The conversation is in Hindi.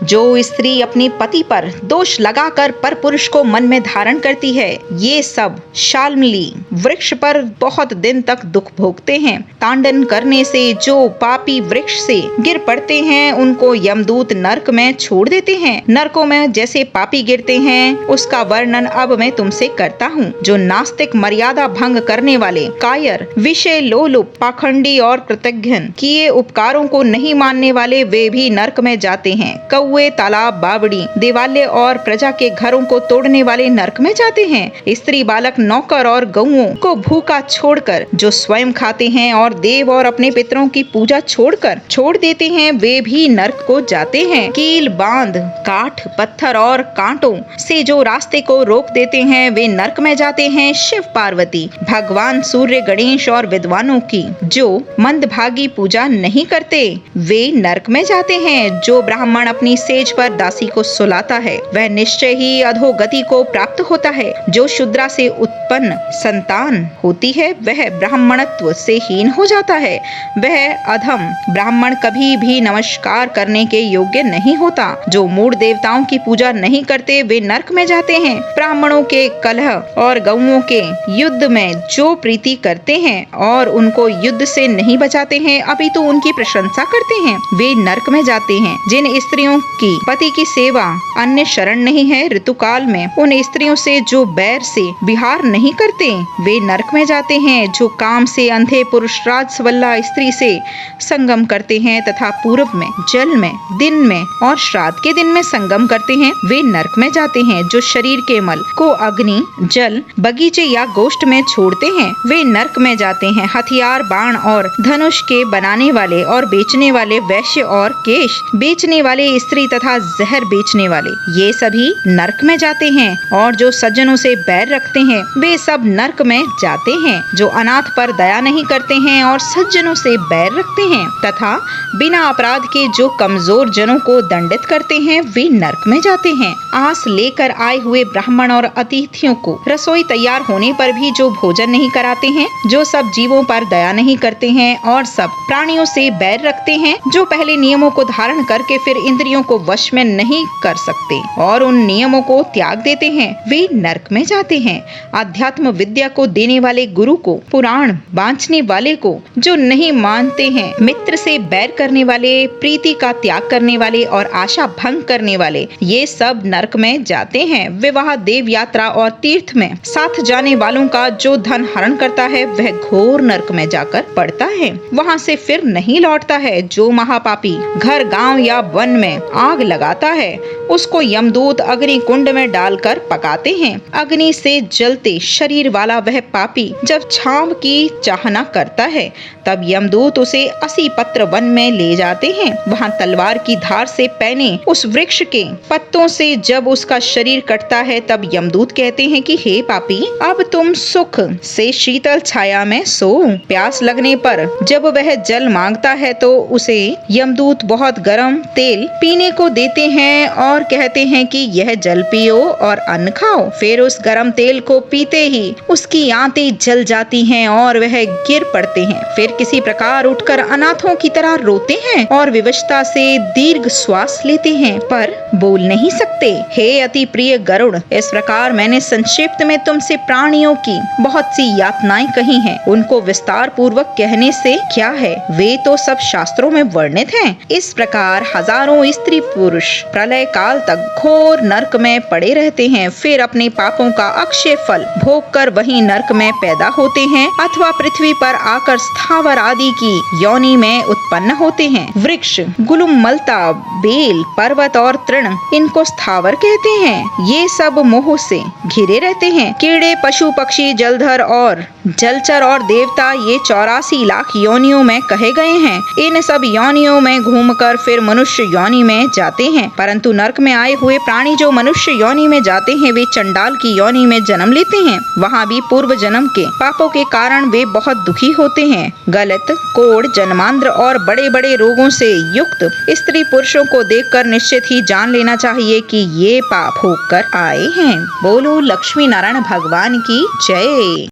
जो स्त्री अपने पति पर दोष लगाकर पर पुरुष को मन में धारण करती है, ये सब शाल्मली वृक्ष पर बहुत दिन तक दुख भोगते हैं। तांडन करने से जो पापी वृक्ष से गिर पड़ते हैं उनको यमदूत नरक में छोड़ देते हैं। नरकों में जैसे पापी गिरते हैं उसका वर्णन अब मैं तुमसे करता हूँ। जो नास्तिक, मर्यादा भंग करने वाले, कायर, विषय लोलुप, पाखंडी और कृतघ्न, किए उपकारों को नहीं मानने वाले, वे भी नरक में जाते हैं। कौवे, तालाब, बावड़ी, देवालय और प्रजा के घरों को तोड़ने वाले नरक में जाते हैं। स्त्री, बालक, नौकर और गौओं को भूखा छोड़कर जो स्वयं खाते हैं और देव और अपने पितरों की पूजा छोड़ देते हैं, वे भी नरक को जाते हैं। कील, बांध, काठ, पत्थर और कांटों से जो रास्ते को रोक देते हैं, वे नरक में जाते हैं। शिव, पार्वती, भगवान सूर्य, गणेश और विद्वानों की जो मंदभागी पूजा नहीं करते, वे नरक में जाते हैं। जो ब्राह्मण अपनी सेज पर दासी को सुलाता है, वह निश्चय ही अधोगति को प्राप्त होता है। जो शूद्रा से उत्पन्न संतान होती है, वह ब्राह्मणत्व से हीन हो जाता है। वह अधम ब्राह्मण कभी भी नमस्कार करने के योग्य नहीं होता। जो मूढ़ देवताओं की पूजा नहीं करते, वे नरक में जाते हैं। ब्राह्मणों के कलह और गौओं के युद्ध में जो प्रीति करते हैं और उनको युद्ध से नहीं बचाते हैं, अभी तो उनकी प्रशंसा करते हैं, वे नरक में जाते हैं। जिन स्त्रियों की पति की सेवा अन्य शरण नहीं है, ऋतुकाल में उन स्त्रियों से जो बैर से विहार नहीं करते, वे नरक में जाते हैं। जो काम से अंधे पुरुष राजसवल्ला स्त्री से संगम करते हैं तथा पूर्व में, जल में, दिन में और श्राद्ध के दिन में संगम करते हैं, वे नरक में जाते हैं। जो शरीर के मल को अग्नि, जल, बगीचे या गोष्ठ में छोड़ते हैं, वे नरक में जाते हैं। हथियार, बाण और धनुष के बनाने वाले और बेचने वाले, वैश्य और केश बेचने वाले स्त्री तथा जहर बेचने वाले, ये सभी नरक में जाते हैं। और जो सज्जनों से बैर रखते हैं, वे सब नरक में जाते हैं। जो अनाथ पर दया नहीं करते हैं और सज्जनों से बैर रखते हैं तथा बिना अपराध के जो कमजोर जनों को दंडित करते हैं, वे नरक में जाते हैं। आस लेकर आए हुए ब्राह्मण और अतिथियों को रसोई तैयार होने पर भी जो भोजन नहीं कराते हैं, जो सब जीवों पर दया नहीं करते हैं और सब प्राणियों से बैर रखते हैं, जो पहले नियमों को धारण करके फिर इंद्रियों को वश में नहीं कर सकते और उन नियमों को त्याग देते हैं, वे नरक में जाते हैं। अध्यात्म विद्या को देने वाले गुरु को, पुराण बांचने वाले को जो नहीं मानते हैं, मित्र से बैर करने वाले, प्रीति का त्याग करने वाले और आशा भंग करने वाले, ये सब नरक में जाते हैं। विवाह, देव यात्रा और तीर्थ में साथ जाने वालों का जो धन हरण करता है, वह घोर नरक में जाकर पड़ता है, वहाँ से फिर नहीं लौटता है। जो महापापी घर, गांव या वन में आग लगाता है, उसको यमदूत अग्नि कुंड में डालकर पकाते हैं। अग्नि से जलते शरीर वाला वह पापी जब छांव की चाहना करता है, तब यमदूत उसे 80 पत्र वन में ले जाते हैं। वहाँ तलवार की धार से पैने उस वृक्ष के पत्तों से जब उसका शरीर कटता है, तब यमदूत कहते हैं कि हे पापी, अब तुम सुख से शीतल छाया में सो। प्यास लगने पर जब वह जल मांगता है तो उसे यमदूत बहुत गर्म तेल पीने को देते हैं और कहते हैं कि यह जल पियो और अन्न खाओ। फिर उस गर्म तेल को पीते ही उसकी आंतें जल जाती हैं और वह गिर पड़ते हैं। फिर किसी प्रकार उठकर अनाथों की तरह रोते हैं और विवशता से दीर्घ श्वास लेते हैं, पर बोल नहीं सकते। हे अति प्रिय गरुड़, इस प्रकार मैंने संक्षिप्त में तुमसे प्राणियों की बहुत सी यातनाएं कही हैं। उनको विस्तार पूर्वक कहने से क्या है, वे तो सब शास्त्रों में वर्णित हैं। इस प्रकार हजारों स्त्री पुरुष प्रलय काल तक घोर नरक में पड़े रहते हैं। फिर अपने पापों का अक्षय फल भोग कर वहीं नरक में पैदा होते हैं अथवा पृथ्वी पर आकर स्थावर आदि की योनि में उत्पन्न होते हैं। वृक्ष, गुलुमलता, बेल, पर्वत और तृण, इनको स्थावर कहते हैं। ये सब मोह से घिरे रहते हैं। कीड़े, पशु, पक्षी, जलधर और जलचर और देवता, ये 84 लाख योनियों में कहे गए हैं। इन सब योनियों में घूमकर फिर मनुष्य योनि में जाते हैं। परंतु नरक में आए हुए प्राणी जो मनुष्य योनि में जाते हैं, वे चंडाल की योनि में जन्म लेते हैं। वहाँ भी पूर्व जन्म के पापों के कारण वे बहुत दुखी होते हैं। गलत, कोढ़, जन्मांध्र और बड़े बड़े रोगों से युक्त स्त्री पुरुषों को देखकर निश्चित ही जान लेना चाहिए कि ये पाप होकर आए हैं। बोलो लक्ष्मी नारायण भगवान की जय।